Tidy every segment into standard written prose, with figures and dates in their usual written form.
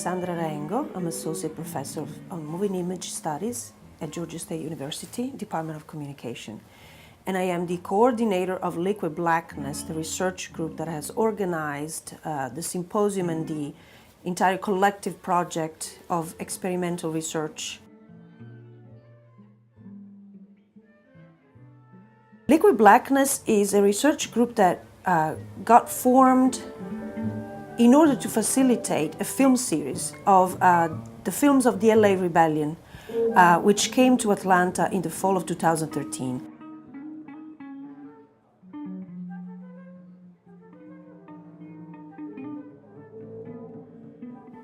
Alessandra Rengo. I'm Associate Professor of Moving Image Studies at Georgia State University, Department of Communication. And I am the coordinator of Liquid Blackness, the research group that has organized the symposium and the entire collective project of experimental research. Liquid Blackness is a research group that got formed in order to facilitate a film series of the films of the LA Rebellion, which came to Atlanta in the fall of 2013.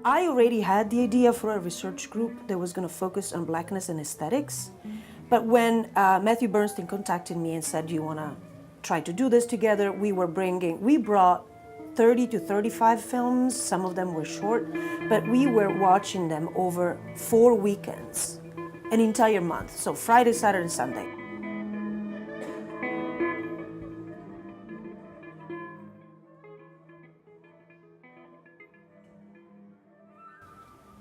I already had the idea for a research group that was going to focus on blackness and aesthetics. But when Matthew Bernstein contacted me and said, do you want to try to do this together, we brought 30 to 35 films. Some of them were short, but we were watching them over 4 weekends, an entire month. So Friday, Saturday, Sunday.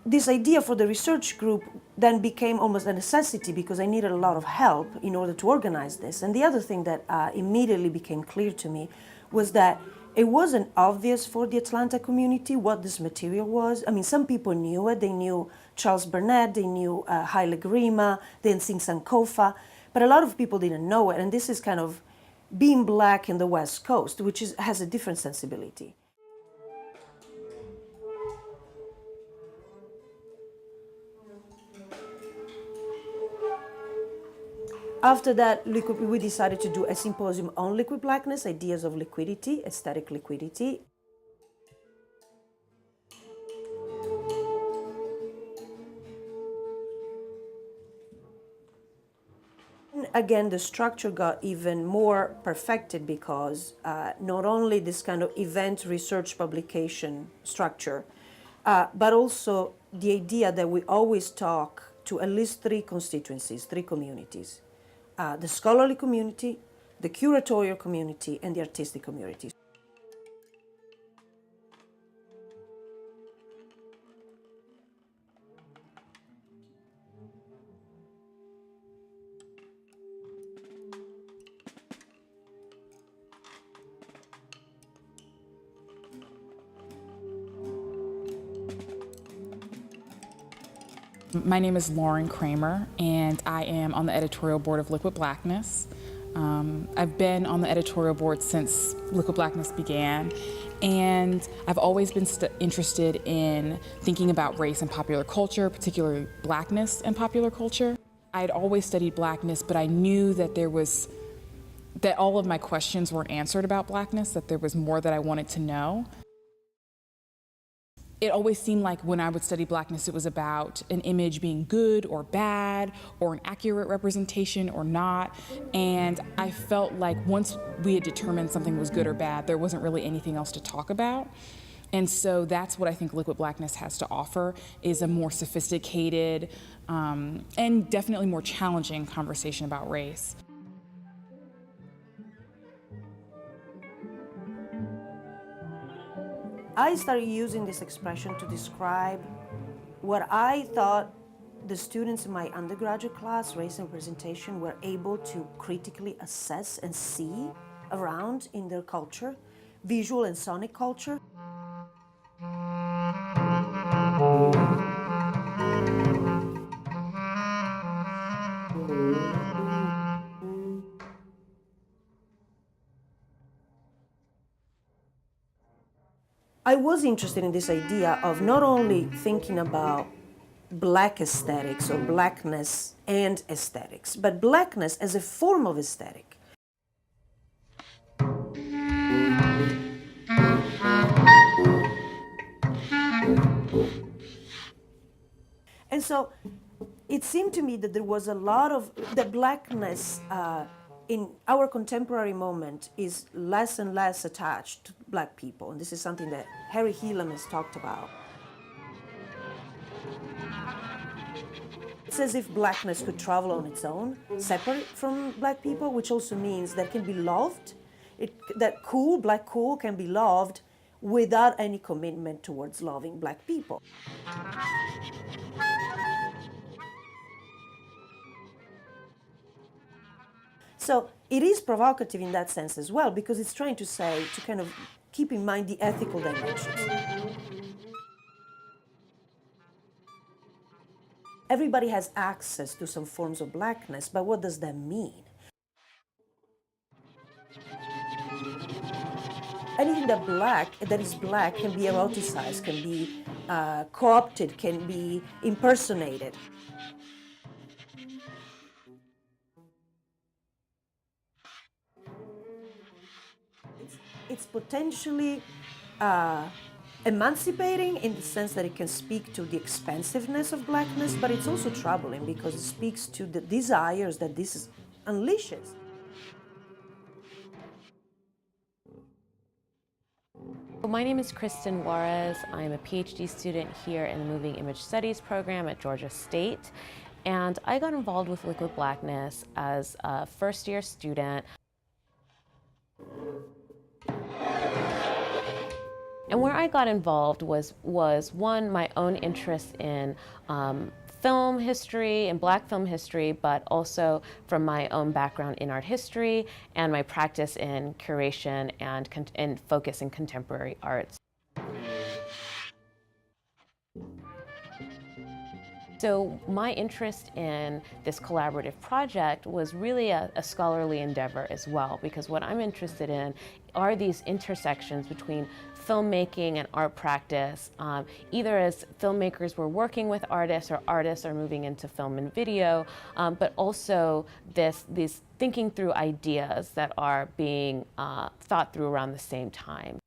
This idea for the research group then became almost a necessity because I needed a lot of help in order to organize this. And the other thing that immediately became clear to me was that it wasn't obvious for the Atlanta community what this material was. I mean, some people knew it. They knew Charles Burnett, they knew Haile Gerima, they had seen Sankofa, but a lot of people didn't know it. And this is kind of being black in the West Coast, which has a different sensibility. After that, we decided to do a symposium on liquid blackness, ideas of liquidity, aesthetic liquidity. Again, the structure got even more perfected because not only this kind of event research publication structure, but also the idea that we always talk to at least 3 constituencies, 3 communities. The scholarly community, the curatorial community, and the artistic community. My name is Lauren Kramer, and I am on the editorial board of Liquid Blackness. I've been on the editorial board since Liquid Blackness began, and I've always been interested in thinking about race and popular culture, particularly blackness and popular culture. I had always studied blackness, but I knew that that all of my questions weren't answered about blackness, that there was more that I wanted to know. It always seemed like when I would study blackness, it was about an image being good or bad, or an accurate representation or not. And I felt like once we had determined something was good or bad, there wasn't really anything else to talk about. And so that's what I think Liquid Blackness has to offer, is a more sophisticated and definitely more challenging conversation about race. I started using this expression to describe what I thought the students in my undergraduate class, race and representation, were able to critically assess and see around in their culture, visual and sonic culture. I was interested in this idea of not only thinking about black aesthetics or blackness and aesthetics, but blackness as a form of aesthetic. And so it seemed to me that there was a lot of the blackness in our contemporary moment is less and less attached to black people. And this is something that Harry Helam has talked about. It's as if blackness could travel on its own, separate from black people, which also means that it can be loved. That cool, black cool, can be loved without any commitment towards loving Black people. So it is provocative in that sense as well, because it's trying to say, to kind of keep in mind the ethical dimensions. Everybody has access to some forms of Blackness, but what does that mean? Anything that is black can be eroticized, can be co-opted, can be impersonated. It's potentially emancipating in the sense that it can speak to the expansiveness of Blackness, but it's also troubling because it speaks to the desires that this unleashes. My name is Kristen Juarez. I'm a PhD student here in the Moving Image Studies program at Georgia State. And I got involved with Liquid Blackness as a first-year student. And where I got involved was one, my own interest in film history and Black film history, but also from my own background in art history and my practice in curation and focus in contemporary arts. So my interest in this collaborative project was really a scholarly endeavor as well, because what I'm interested in are these intersections between filmmaking and art practice, either as filmmakers were working with artists or artists are moving into film and video, but also these thinking through ideas that are being thought through around the same time.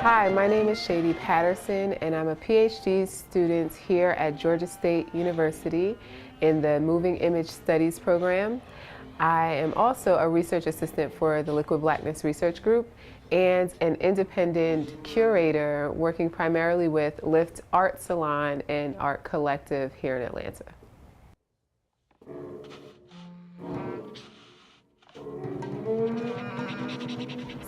Hi, my name is Shady Patterson, and I'm a PhD student here at Georgia State University in the Moving Image Studies program. I am also a research assistant for the Liquid Blackness Research Group and an independent curator working primarily with Lift Art Salon and Art Collective here in Atlanta.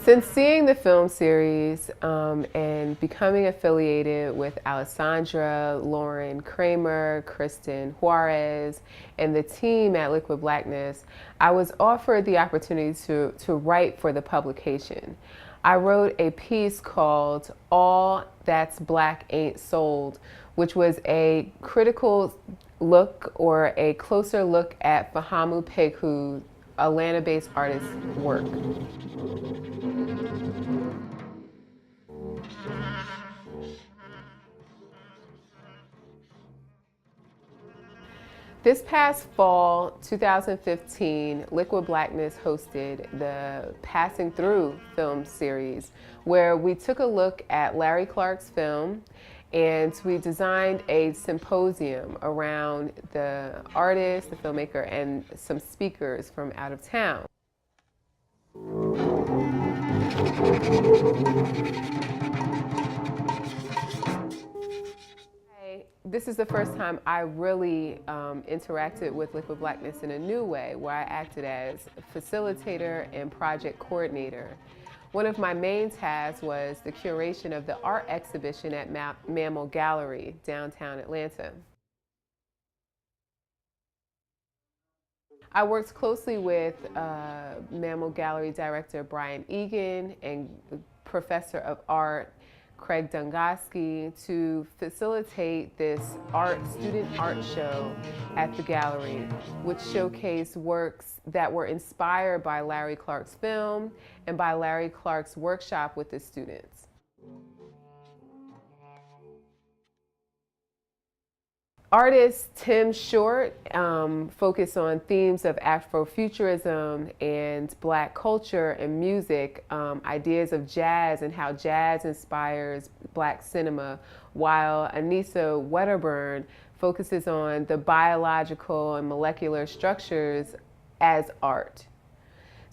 Since seeing the film series and becoming affiliated with Alessandra, Lauren Kramer, Kristen Juarez, and the team at Liquid Blackness, I was offered the opportunity to write for the publication. I wrote a piece called All That's Black Ain't Sold, which was a critical look or a closer look at Fahamu Pekhu's Atlanta-based artist's work. This past fall, 2015, Liquid Blackness hosted the Passing Through film series, where we took a look at Larry Clark's film and we designed a symposium around the artist, the filmmaker, and some speakers from out of town. This is the first time I really interacted with Liquid Blackness in a new way, where I acted as facilitator and project coordinator. One of my main tasks was the curation of the art exhibition at Mammal Gallery, downtown Atlanta. I worked closely with Mammal Gallery director Brian Egan and professor of art Craig Dungoski to facilitate this student art show at the gallery, which showcased works that were inspired by Larry Clark's film and by Larry Clark's workshop with the students. Artist Tim Short focused on themes of Afrofuturism and Black culture and music, ideas of jazz and how jazz inspires Black cinema, while Anissa Wedderburn focuses on the biological and molecular structures as art.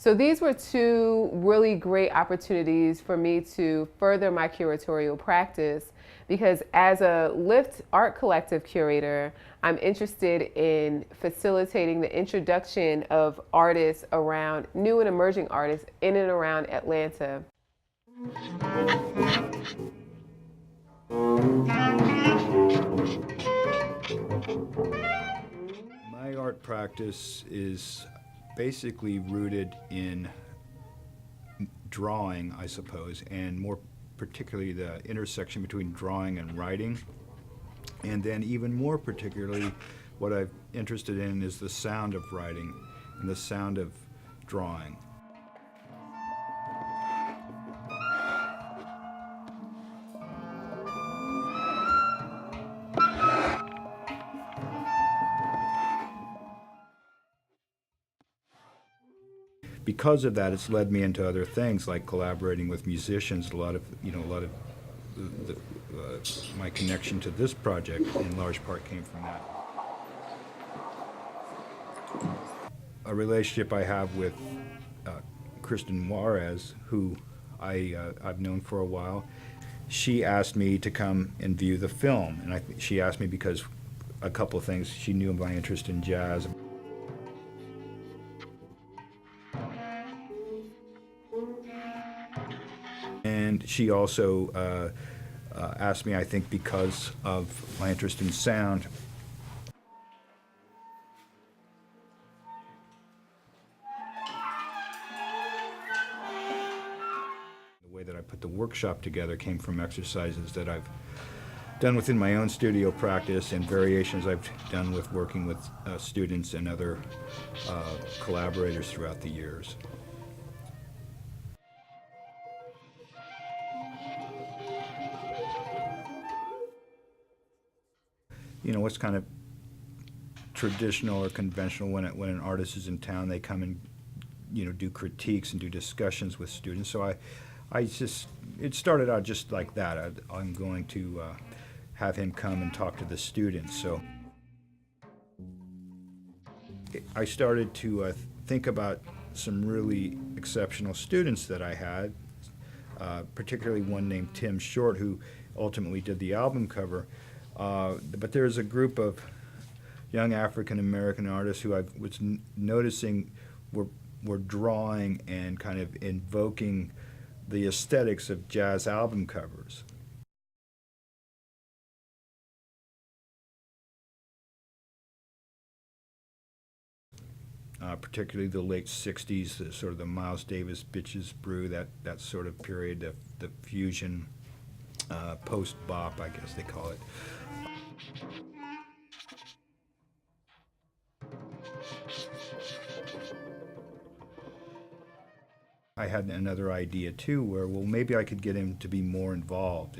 So these were two really great opportunities for me to further my curatorial practice, because as a Lift Art Collective curator, I'm interested in facilitating the introduction of artists around, new and emerging artists in and around Atlanta. My art practice is basically rooted in drawing, I suppose, and more particularly the intersection between drawing and writing. And then even more particularly, what I'm interested in is the sound of writing and the sound of drawing. Because of that, it's led me into other things like collaborating with musicians. A lot of my connection to this project, in large part, came from that. A relationship I have with Kristen Juarez, who I've known for a while. She asked me to come and view the film, and she asked me because a couple of things. She knew my interest in jazz. And she also asked me, I think because of my interest in sound, the way that I put the workshop together came from exercises that I've done within my own studio practice and variations I've done with working with students and other collaborators throughout the years. You know, what's kind of traditional or conventional when an artist is in town, they come and, you know, do critiques and do discussions with students. So it started out just like that. I'm going to have him come and talk to the students. So I started to think about some really exceptional students that I had, particularly one named Tim Short, who ultimately did the album cover. But there's a group of young African American artists who I was noticing were drawing and kind of invoking the aesthetics of jazz album covers. Particularly the late 60s, the sort of the Miles Davis Bitches Brew, that sort of period, the fusion, post-bop, I guess they call it. I had another idea too, where well maybe I could get him to be more involved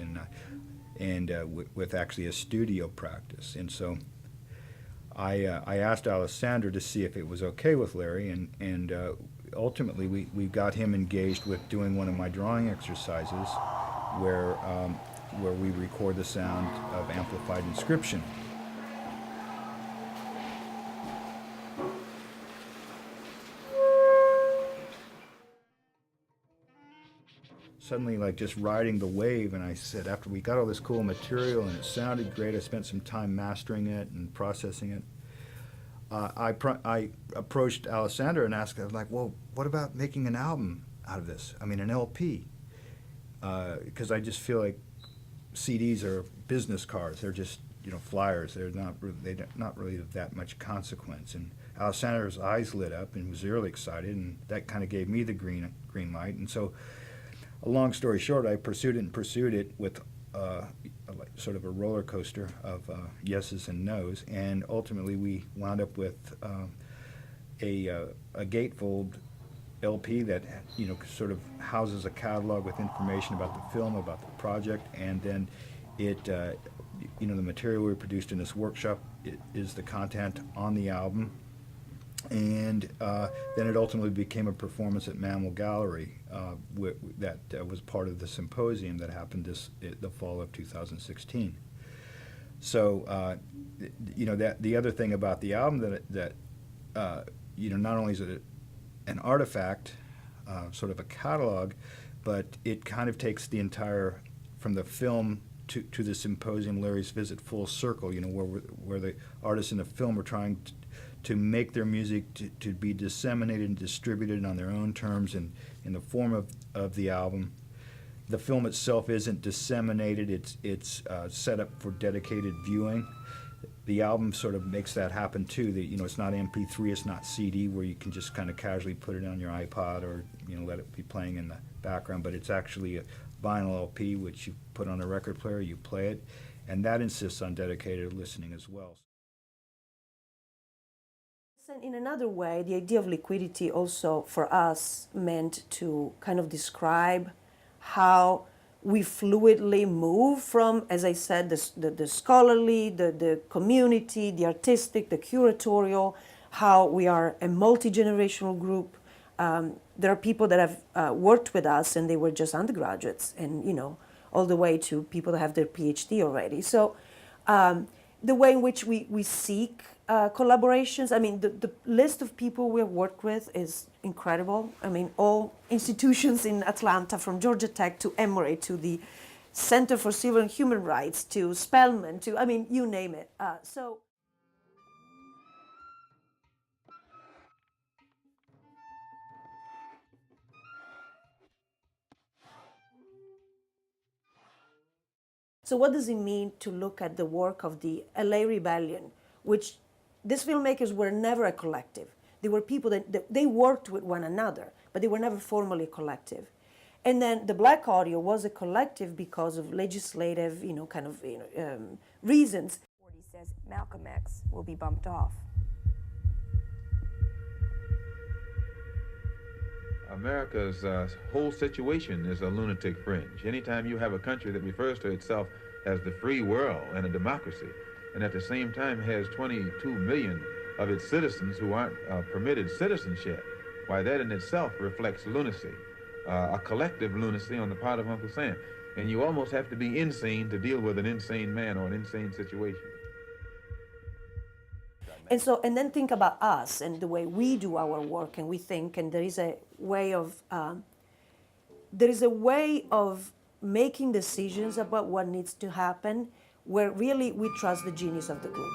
with actually a studio practice, and so I asked Alessandra to see if it was okay with Larry, and ultimately we got him engaged with doing one of my drawing exercises, where we record the sound of amplified inscription. Suddenly, like, just riding the wave, and I said, after we got all this cool material and it sounded great, I spent some time mastering it and processing it. I approached Alessandra and asked her, like, well, what about making an album out of this? I mean, an LP, because I just feel like CDs are business cards. They're just, you know, flyers. They're not really of that much consequence. And Alessandra's eyes lit up and was really excited, and that kind of gave me the green light. And so, a long story short, I pursued it with sort of a roller coaster of yeses and nos, and ultimately we wound up with a gatefold LP that, you know, sort of houses a catalog with information about the film, about the project, and then it, you know, the material we produced in this workshop is the content on the album. And then it ultimately became a performance at Mammal Gallery that was part of the symposium that happened the fall of 2016. So, you know, that the other thing about the album that you know, not only is it an artifact, sort of a catalog, but it kind of takes the entire, from the film to the symposium, Larry's Visit, full circle, you know, where the artists in the film are trying to make their music to be disseminated and distributed on their own terms and in the form of the album. The film itself isn't disseminated, it's set up for dedicated viewing. The album sort of makes that happen too. That, you know, it's not MP3, it's not CD where you can just kind of casually put it on your iPod or, you know, let it be playing in the background, but it's actually a vinyl LP which you put on a record player, you play it, and that insists on dedicated listening as well. In another way, the idea of liquidity also for us meant to kind of describe how we fluidly move from, as I said, the scholarly, the community, the artistic, the curatorial, how we are a multi-generational group. There are people that have worked with us and they were just undergraduates, and, you know, all the way to people that have their PhD already. So the way in which we seek collaborations, I mean, the list of people we have worked with is incredible. I mean, all institutions in Atlanta, from Georgia Tech to Emory to the Center for Civil and Human Rights to Spelman to, I mean, you name it. So what does it mean to look at the work of the LA Rebellion, which these filmmakers were never a collective. They were people that they worked with one another, but they were never formally a collective. And then the Black Audio was a collective because of legislative, you know, kind of reasons. He says Malcolm X will be bumped off. America's whole situation is a lunatic fringe. Anytime you have a country that refers to itself as the free world and a democracy, and at the same time has 22 million of its citizens who aren't permitted citizenship, why, that in itself reflects lunacy, a collective lunacy on the part of Uncle Sam. And you almost have to be insane to deal with an insane man or an insane situation. And so, and then think about us and the way we do our work and we think, and there is a way of making decisions about what needs to happen where really we trust the genius of the group.